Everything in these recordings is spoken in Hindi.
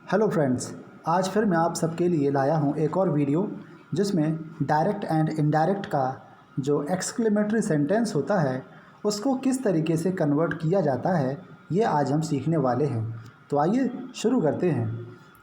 हेलो फ्रेंड्स, आज फिर मैं आप सबके लिए लाया हूँ एक और वीडियो जिसमें डायरेक्ट एंड इनडायरेक्ट का जो एक्सक्लेमेटरी सेंटेंस होता है उसको किस तरीके से कन्वर्ट किया जाता है ये आज हम सीखने वाले हैं। तो आइए शुरू करते हैं।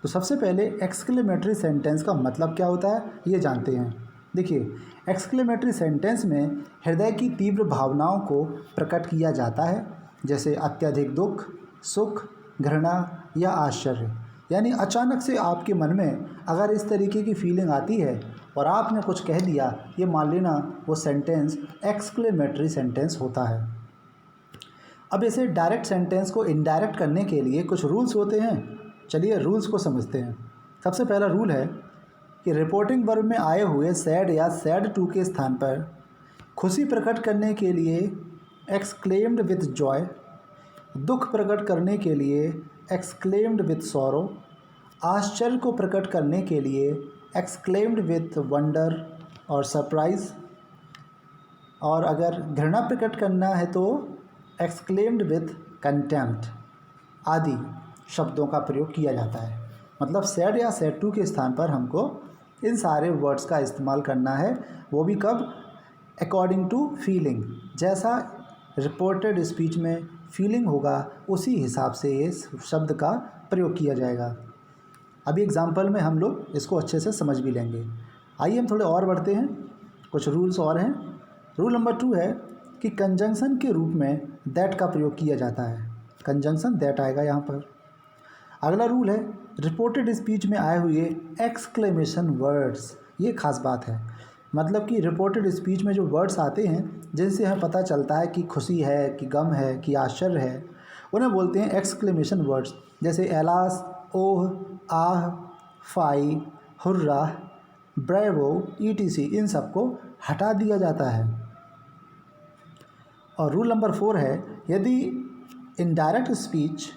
तो सबसे पहले एक्सक्लेमेटरी सेंटेंस का मतलब क्या होता है ये जानते हैं। देखिए, एक्सक्लेमेटरी सेंटेंस में हृदय की तीव्र भावनाओं को प्रकट किया जाता है, जैसे अत्यधिक दुख, सुख, घृणा या आश्चर्य। यानी अचानक से आपके मन में अगर इस तरीके की फीलिंग आती है और आपने कुछ कह दिया, ये मान लेना वो सेंटेंस एक्सक्लेमेटरी सेंटेंस होता है। अब इसे डायरेक्ट सेंटेंस को इनडायरेक्ट करने के लिए कुछ रूल्स होते हैं। चलिए रूल्स को समझते हैं। सबसे पहला रूल है कि रिपोर्टिंग वर्ब में आए हुए सैड या सैड टू के स्थान पर खुशी प्रकट करने के लिए एक्सक्लेम्ड विथ जॉय, दुख प्रकट करने के लिए एक्सक्लेम्ड विथ सॉरो, आश्चर्य को प्रकट करने के लिए एक्सक्लेम्ड विथ वंडर और सरप्राइज, और अगर घृणा प्रकट करना है तो एक्सक्लेम्ड विथ कंटेम्प्ट आदि शब्दों का प्रयोग किया जाता है। मतलब सैड या सैड टू के स्थान पर हमको इन सारे वर्ड्स का इस्तेमाल करना है, वो भी कब? According to feeling. जैसा रिपोर्टेड स्पीच में फीलिंग होगा उसी हिसाब से इस शब्द का प्रयोग किया जाएगा। अभी एग्जाम्पल में हम लोग इसको अच्छे से समझ भी लेंगे। आइए हम थोड़े और बढ़ते हैं। कुछ रूल्स और हैं। रूल नंबर 2 है कि कंजंक्शन के रूप में दैट का प्रयोग किया जाता है। कंजंक्शन दैट आएगा यहाँ पर। अगला रूल है रिपोर्टेड स्पीच में आए हुए एक्सक्लेमेशन वर्ड्स। ये खास बात है। मतलब कि रिपोर्टेड स्पीच में जो वर्ड्स आते हैं जिनसे हमें पता चलता है कि खुशी है, कि गम है, कि आश्चर्य है, उन्हें बोलते हैं एक्सक्लेमेशन वर्ड्स। जैसे एलास, ओह, आह, फाई, हुर्रा, ब्रेवो, ईटीसी, इन सबको हटा दिया जाता है। और रूल नंबर 4 है यदि इनडायरेक्ट स्पीच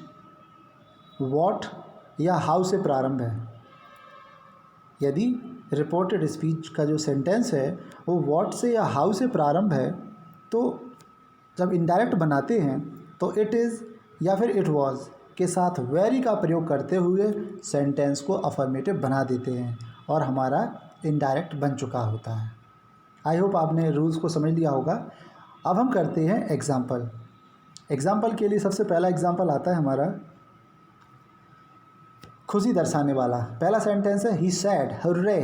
व्हाट या हाउ से प्रारंभ है, यदि रिपोर्टेड स्पीच का जो सेंटेंस है वो व्हाट से या हाउ से प्रारंभ है, तो जब इनडायरेक्ट बनाते हैं तो इट इज़ या फिर इट वाज के साथ वेरी का प्रयोग करते हुए सेंटेंस को अफर्मेटिव बना देते हैं और हमारा इनडायरेक्ट बन चुका होता है। आई होप आपने रूल्स को समझ लिया होगा। अब हम करते हैं एग्जाम्पल। एग्जाम्पल के लिए सबसे पहला एग्जाम्पल आता है हमारा खुशी दर्शाने वाला। पहला सेंटेंस है ही said hurray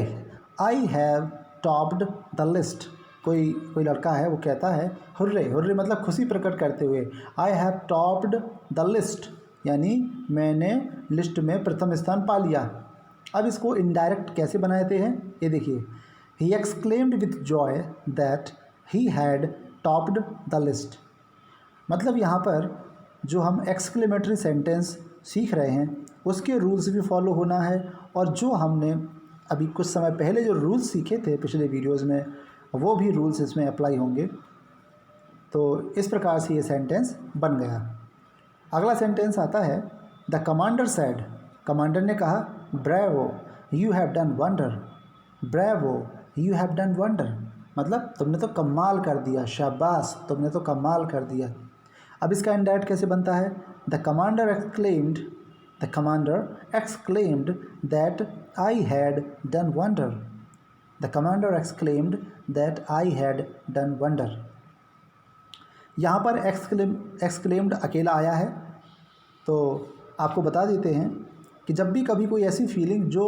I have topped the list. कोई लड़का है वो कहता है हुर्रे, हुर्रे मतलब खुशी प्रकट करते हुए, आई हैव टॉप्ड द लिस्ट यानी मैंने लिस्ट में प्रथम स्थान पा लिया। अब इसको इनडायरेक्ट कैसे बनाते हैं ये देखिए। He exclaimed with Joy that he had topped the list. मतलब यहाँ पर जो हम एक्सक्लेमेटरी सेंटेंस सीख रहे हैं उसके रूल्स भी फॉलो होना है, और जो हमने अभी कुछ समय पहले जो रूल्स सीखे थे पिछले वीडियोस में वो भी रूल्स इसमें अप्लाई होंगे। तो इस प्रकार से ये सेंटेंस बन गया। अगला सेंटेंस आता है द कमांडर सैड। कमांडर ने कहा bravo you have done wonder, bravo you have done wonder मतलब तुमने तो कमाल कर दिया, शाबाश तुमने तो कमाल कर दिया। अब इसका इनडायरेक्ट कैसे बनता है? The commander exclaimed that I had done wonder. The commander exclaimed that I had done wonder. यहाँ पर एक्सक्लेम्ड अकेला आया है, तो आपको बता देते हैं कि जब भी कभी कोई ऐसी फीलिंग जो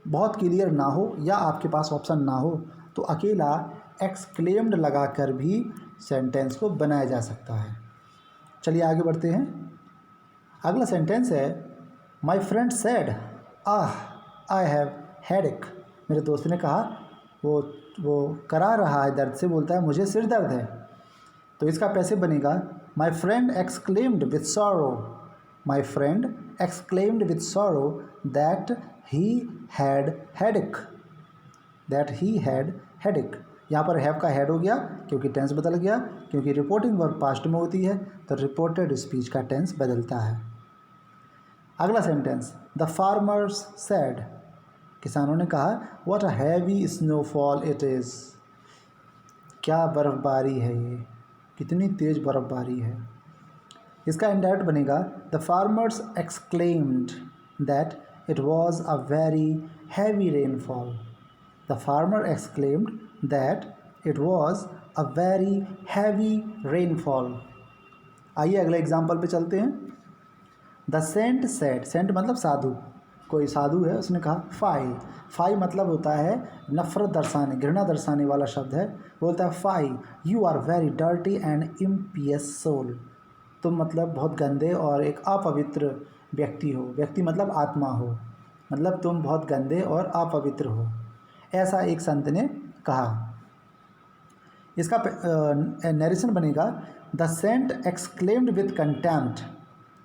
बहुत क्लियर ना हो या आपके पास ऑप्शन ना हो तो अकेला एक्सक्लेम्ड लगाकर भी सेंटेंस को बनाया जा सकता है। चलिए आगे बढ़ते हैं। अगला सेंटेंस है my friend sad I have headache. मेरे दोस्त ने कहा वो करा रहा है दर्द से, बोलता है मुझे सिर दर्द है। तो इसका कैसे बनेगा? My friend exclaimed with sorrow, my friend exclaimed with sorrow that he had headache, that he had headache. यहाँ पर हैव का हैड हो गया क्योंकि टेंस बदल गया, क्योंकि रिपोर्टिंग वर्ब पास्ट में होती है तो रिपोर्टेड स्पीच का टेंस बदलता है। अगला सेंटेंस द फार्मर्स सैड। किसानों ने कहा what a heavy snowfall it is. क्या बर्फ़बारी है ये, कितनी तेज़ बर्फ़बारी है। इसका इनडायरेक्ट बनेगा the farmers exclaimed that it was a very heavy rainfall. The farmer exclaimed that it was a very heavy rainfall. आइए अगले एग्जाम्पल पे चलते हैं. द सेंट सेड, सेंट मतलब साधु, कोई साधु है, उसने कहा फाई. फाई मतलब होता है नफ़रत दर्शाने, घृणा दर्शाने वाला शब्द है. बोलता है fie, you are very dirty and impious soul. तुम मतलब बहुत गंदे और एक अपवित्र व्यक्ति हो. व्यक्ति मतलब आत्मा हो, मतलब तुम बहुत गंदे और अपवित्र हो, ऐसा एक संत ने कहा. इसका नरेशन बनेगा the saint exclaimed with contempt.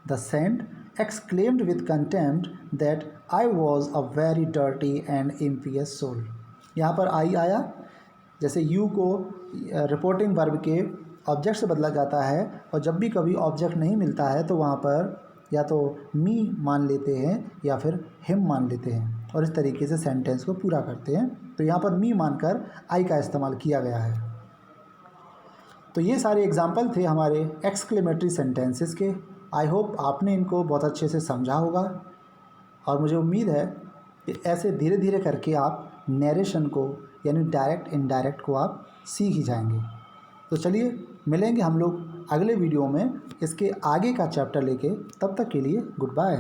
The saint exclaimed with contempt that I was a very dirty and impious soul. यहाँ पर आई आया, जैसे यू को रिपोर्टिंग वर्ब के ऑब्जेक्ट से बदला जाता है, और जब भी कभी ऑब्जेक्ट नहीं मिलता है तो वहाँ पर या तो मी मान लेते हैं या फिर हिम मान लेते हैं, और इस तरीके से सेंटेंस को पूरा करते हैं. तो यहाँ पर मी मानकर आई का इस्तेमाल किया गया है. तो ये सारे एग्जाम्पल थे हमारे एक्सक्लेमेटरी सेंटेंसेस के. आई होप आपने इनको बहुत अच्छे से समझा होगा, और मुझे उम्मीद है कि ऐसे धीरे धीरे करके आप नरेशन को यानी डायरेक्ट इनडायरेक्ट को आप सीख ही जाएंगे. तो चलिए मिलेंगे हम लोग अगले वीडियो में इसके आगे का चैप्टर लेके. तब तक के लिए गुड बाय.